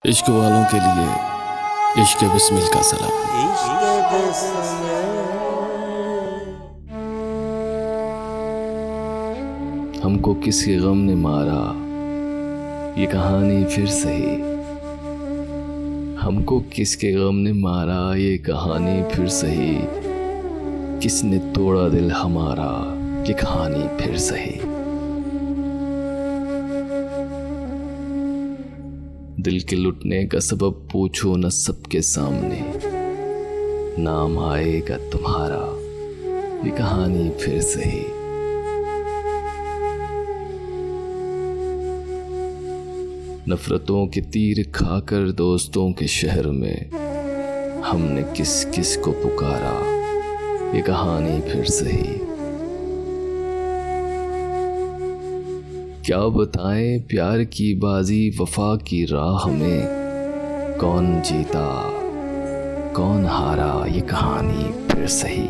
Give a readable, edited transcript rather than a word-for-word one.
इश्क वालों के लिए इश्क बिस्मिल का सलाम। हमको किसी गम ने मारा, ये कहानी फिर सही। हमको किसके गम ने मारा, ये कहानी फिर सही। किसने तोड़ा दिल हमारा, ये कहानी फिर सही। दिल के लुटने का सबब पूछो न सबके सामने, नाम आएगा तुम्हारा, ये कहानी फिर सही। नफरतों के तीर खाकर दोस्तों के शहर में हमने किस किस को पुकारा, ये कहानी फिर सही। क्या बताएं प्यार की बाजी वफा की राह में, कौन जीता कौन हारा, ये कहानी फिर सही।